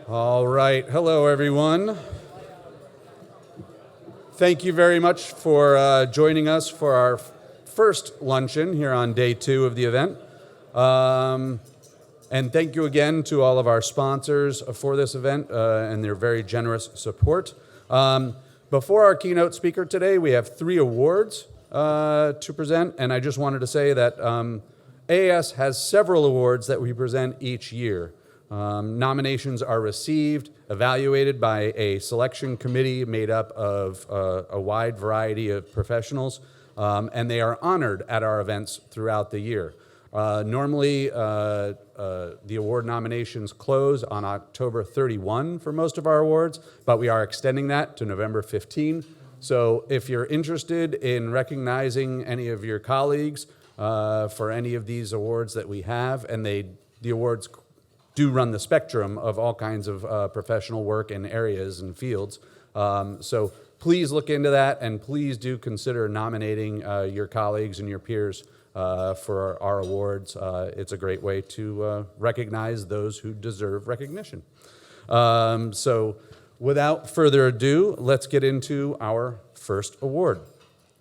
All right. Hello, everyone. Thank you very much for joining us for our first luncheon here on day 2 of the event. And thank you again to all of our sponsors for this event and their very generous support. Before our keynote speaker today, we have 3 awards to present, and I just wanted to say that AAS has several awards that we present each year. Nominations are received, evaluated by a selection committee made up of a wide variety of professionals, and they are honored at our events throughout the year. Normally, the award nominations close on October 31 for most of our awards, but we are extending that to November 15. So if you're interested in recognizing any of your colleagues for any of these awards that we have, and the awards do run the spectrum of all kinds of professional work in areas and fields. So please look into that, and please do consider nominating your colleagues and your peers for our awards. It's a great way to recognize those who deserve recognition. So without further ado, let's get into our first award.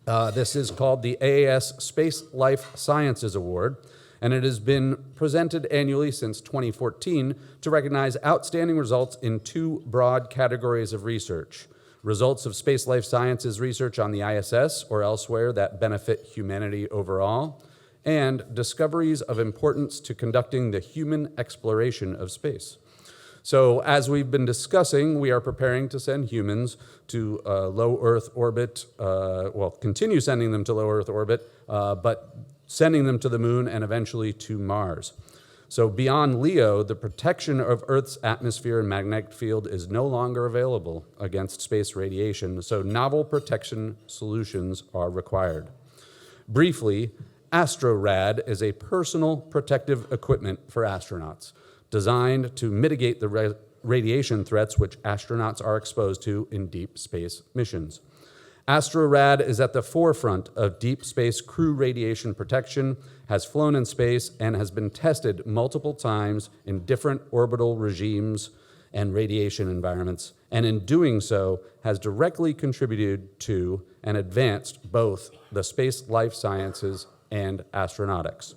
This is called the AAS Space Life Sciences Award, and it has been presented annually since 2014 to recognize outstanding results in 2 broad categories of research: results of space life sciences research on the ISS or elsewhere that benefit humanity overall, and discoveries of importance to conducting the human exploration of space. So as we've been discussing, we are preparing to send humans to low Earth orbit, continue sending them to low Earth orbit, but sending them to the moon and eventually to Mars. So beyond LEO, the protection of Earth's atmosphere and magnetic field is no longer available against space radiation, so novel protection solutions are required. Briefly, AstroRad is a personal protective equipment for astronauts, designed to mitigate the radiation threats which astronauts are exposed to in deep space missions. AstroRad is at the forefront of deep space crew radiation protection, has flown in space, and has been tested multiple times in different orbital regimes and radiation environments, and in doing so has directly contributed to and advanced both the space life sciences and astronautics.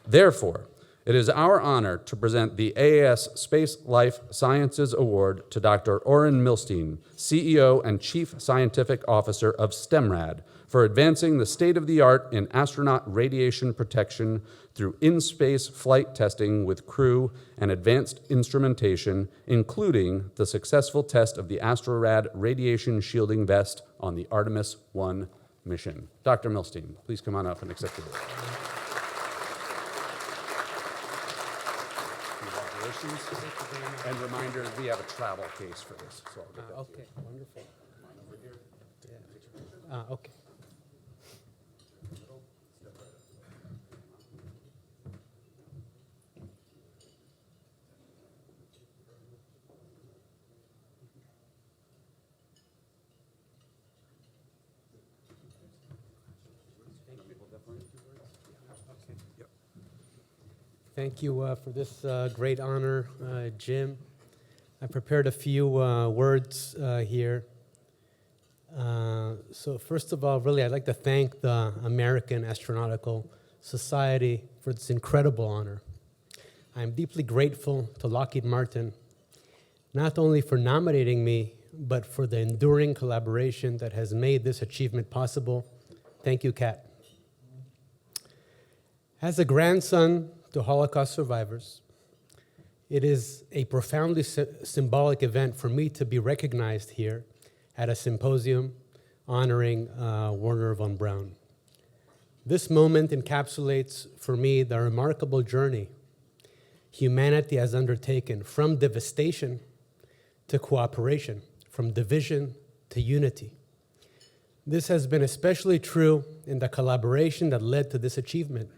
Therefore, it is our honor to present the AAS Space Life Sciences Award to Dr. Oren Milstein, CEO and Chief Scientific Officer of STEMRAD, for advancing the state-of-the-art in astronaut radiation protection through in-space flight testing with crew and advanced instrumentation, including the successful test of the AstroRad radiation shielding vest on the Artemis 1 mission. Dr. Milstein, please come on up and accept the award. And reminder, we have a travel case for this, so I'll get that. Okay, wonderful. Over here. Yeah. Okay. Thank you for this great honor, Jim. I prepared a few words here. So first of all, really, I'd like to thank the American Astronautical Society for this incredible honor. I'm deeply grateful to Lockheed Martin, not only for nominating me, but for the enduring collaboration that has made this achievement possible. Thank you, Kat. As a grandson to Holocaust survivors, it is a profoundly symbolic event for me to be recognized here at a symposium honoring Wernher von Braun. This moment encapsulates for me the remarkable journey humanity has undertaken from devastation to cooperation, from division to unity. This has been especially true in the collaboration that led to this achievement.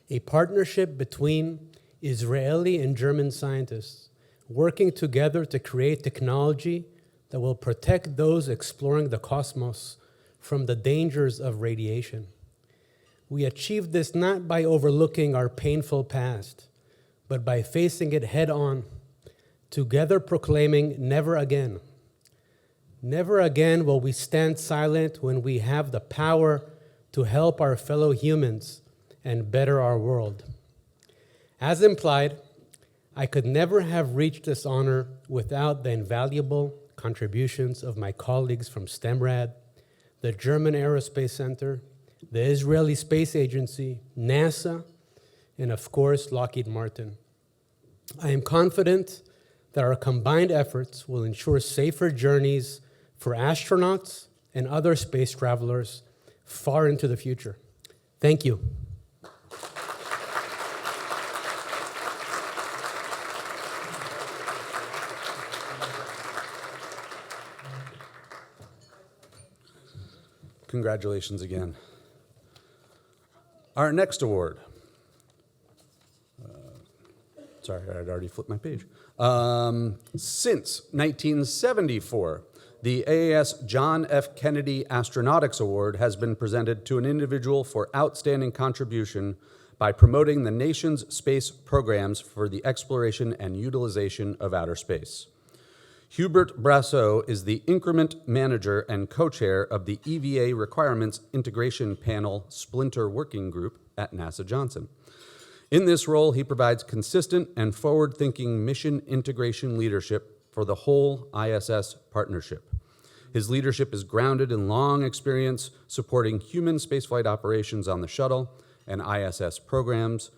A partnership between Israeli and German scientists working together to create technology that will protect those exploring the cosmos from the dangers of radiation. We achieved this not by overlooking our painful past, but by facing it head on together proclaiming never again. Never again will we stand silent when we have the power to help our fellow humans and better our world. As implied, I could never have reached this honor without the invaluable contributions of my colleagues from STEMRAD, the German Aerospace Center, the Israeli Space Agency, NASA, and of course, Lockheed Martin. I am confident that our combined efforts will ensure safer journeys for astronauts and other space travelers far into the future. Thank you. Congratulations again. Our next award. Sorry, I'd already flipped my page. Since 1974, the AAS John F. Kennedy Astronautics Award has been presented to an individual for outstanding contribution by promoting the nation's space programs for the exploration and utilization of outer space. Hubert Brasseau is the Increment Manager and Co-Chair of the EVA Requirements Integration Panel Splinter Working Group at NASA Johnson. In this role, he provides consistent and forward-thinking mission integration leadership for the whole ISS partnership. His leadership is grounded in long experience supporting human spaceflight operations on the shuttle and ISS programs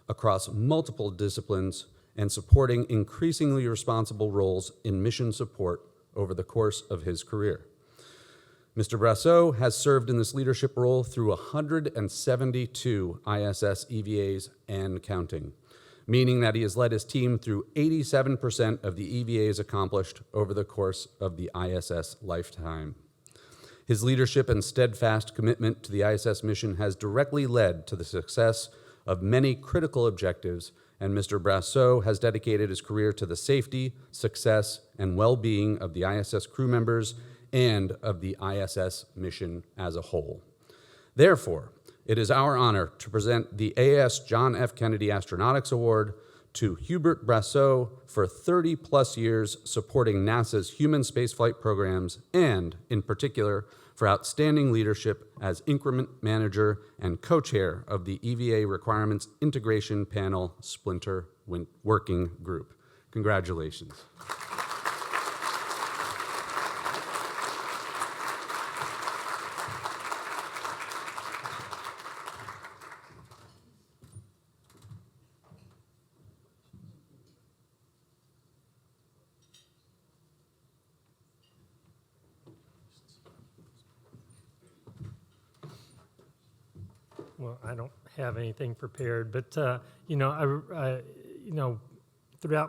across multiple disciplines and supporting increasingly responsible roles in mission support over the course of his career. Mr. Brasseau has served in this leadership role through 172 ISS EVAs and counting, meaning that he has led his team through 87% of the EVAs accomplished over the course of the ISS lifetime. His leadership and steadfast commitment to the ISS mission has directly led to the success of many critical objectives, and Mr. Brasseau has dedicated his career to the safety, success, and well-being of the ISS crew members and of the ISS mission as a whole. Therefore, it is our honor to present the AAS John F. Kennedy Astronautics Award to Hubert Brasseau for 30-plus years supporting NASA's human spaceflight programs and, in particular, for outstanding leadership as Increment Manager and Co-Chair of the EVA Requirements Integration Panel Splinter Working Group. Congratulations. Well, I don't have anything prepared, but throughout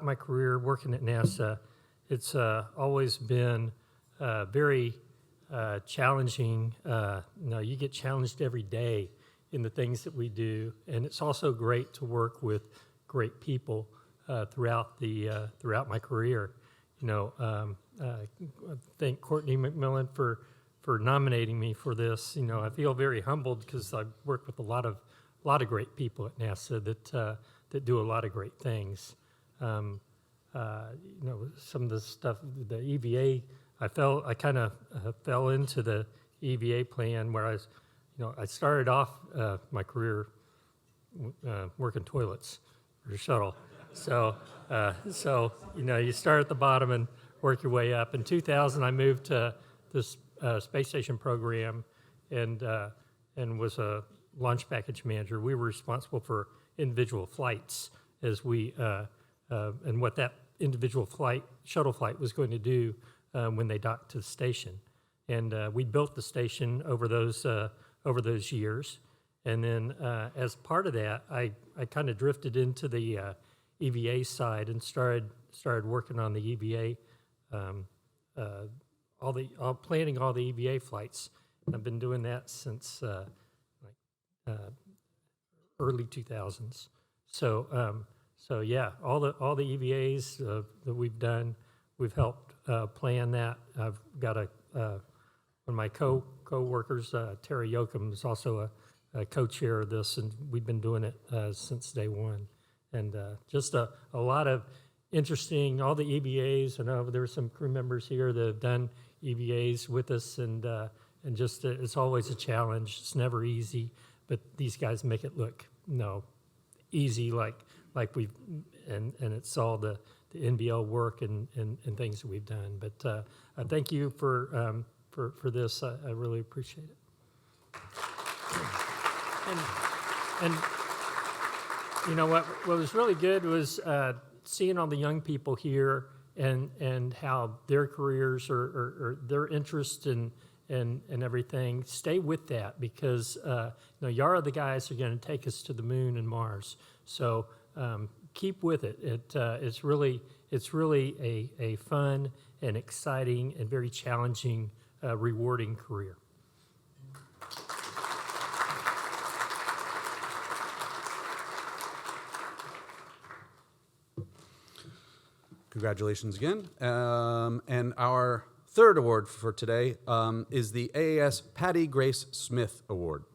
my career working at NASA, it's always been very challenging. You get challenged every day in the things that we do, and it's also great to work with great people throughout my career. I thank Courtney McMillan for nominating me for this. I feel very humbled because I work with a lot of great people at NASA that do a lot of great things. Some of the stuff, the EVA, I kind of fell into the EVA plan where I started off my career working toilets for the shuttle. So you start at the bottom and work your way up. In 2000, I moved to this space station program and was a launch package manager. We were responsible for individual flights as and what that individual shuttle flight was going to do when they docked to the station. And we built the station over those years. And then as part of that, I kind of drifted into the EVA side and started working on the EVA, planning all the EVA flights. I've been doing that since early 2000s. So yeah, all the EVAs that we've done, we've helped plan that. I've got one of my co-workers, Terry Yoakum, is also a co-chair of this, and we've been doing it since day one. And just a lot of interesting. All the EBAs, I know there were some crew members here that have done EBAs with us, and just it's always a challenge. It's never easy, but these guys make it look easy, like we've and it's all the NBL work and things that we've done. But thank you for this. I really appreciate it. And you know what was really good was seeing all the young people here and how their careers or their interest and everything. Stay with that, because y'all are the guys who are going to take us to the moon and Mars. So keep with it. It's really a fun and exciting and very challenging, rewarding career. Congratulations again. And our third award for today is the AAS Patty Grace Smith Award.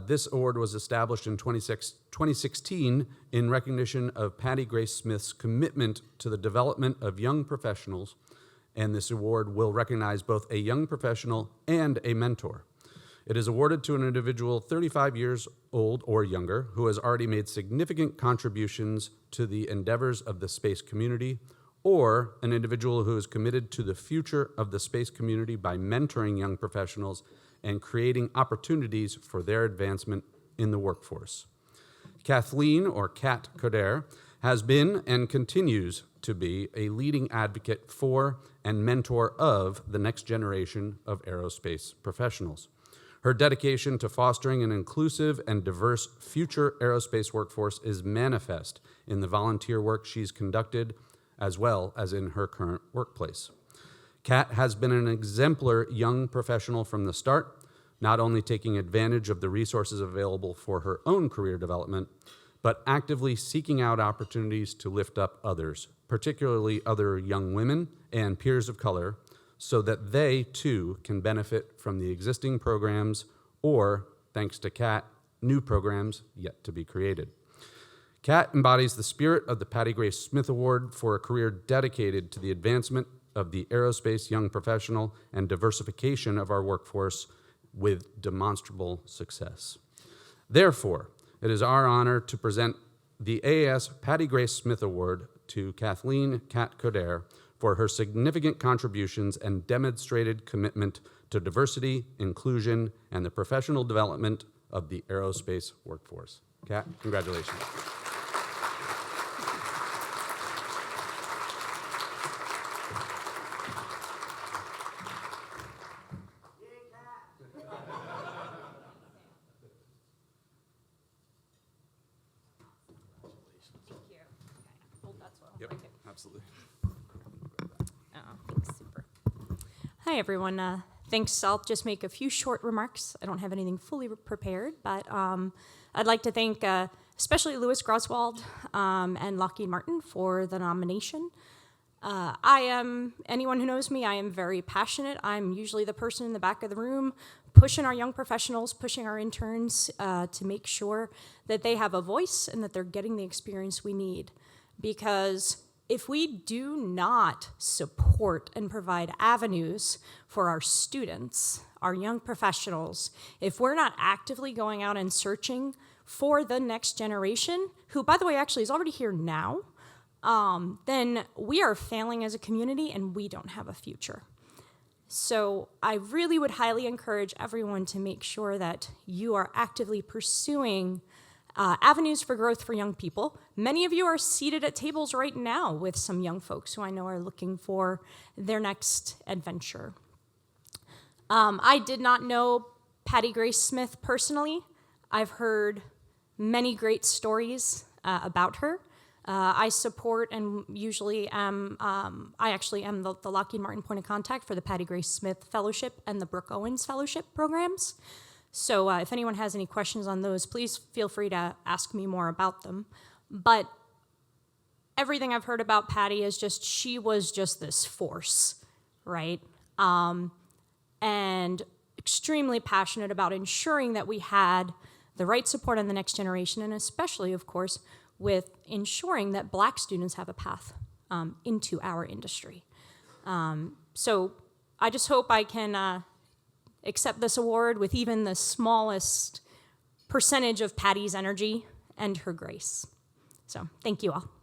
This award was established in 2016 in recognition of Patty Grace Smith's commitment to the development of young professionals, and this award will recognize both a young professional and a mentor. It is awarded to an individual 35 years old or younger who has already made significant contributions to the endeavors of the space community, or an individual who is committed to the future of the space community by mentoring young professionals and creating opportunities for their advancement in the workforce. Kathleen, or Kat Coder, has been and continues to be a leading advocate for and mentor of the next generation of aerospace professionals. Her dedication to fostering an inclusive and diverse future aerospace workforce is manifest in the volunteer work she's conducted, as well as in her current workplace. Kat has been an exemplar young professional from the start, not only taking advantage of the resources available for her own career development, but actively seeking out opportunities to lift up others, particularly other young women and peers of color, so that they, too, can benefit from the existing programs or, thanks to Kat, new programs yet to be created. Kat embodies the spirit of the Patty Grace Smith Award for a career dedicated to the advancement of the aerospace young professional and diversification of our workforce with demonstrable success. Therefore, it is our honor to present the AAS Patty Grace Smith Award to Kathleen Kat Coder for her significant contributions and demonstrated commitment to diversity, inclusion, and the professional development of the aerospace workforce. Kat, congratulations. Thank you. Okay, hold that so I don't Yep, break it. absolutely. Oh, thanks, super. Hi, everyone. Thanks. I'll just make a few short remarks. I don't have anything fully prepared, but I'd like to thank especially Louis Groswald and Lockheed Martin for the nomination. Anyone who knows me, I am very passionate. I'm usually the person in the back of the room pushing our young professionals, pushing our interns to make sure that they have a voice and that they're getting the experience we need. Because if we do not support and provide avenues for our students, our young professionals, if we're not actively going out and searching for the next generation, who, by the way, actually is already here now, then we are failing as a community and we don't have a future. So I really would highly encourage everyone to make sure that you are actively pursuing avenues for growth for young people. Many of you are seated at tables right now with some young folks who I know are looking for their next adventure. I did not know Patty Grace Smith personally. I've heard many great stories about her. I support and usually I actually am the Lockheed Martin point of contact for the Patty Grace Smith Fellowship and the Brooke Owens Fellowship programs. So if anyone has any questions on those, please feel free to ask me more about them. But everything I've heard about Patty is just, she was just this force, right? And extremely passionate about ensuring that we had the right support on the next generation, and especially, of course, with ensuring that Black students have a path into our industry. So I just hope I can accept this award with even the smallest percentage of Patty's energy and her grace. So thank you all.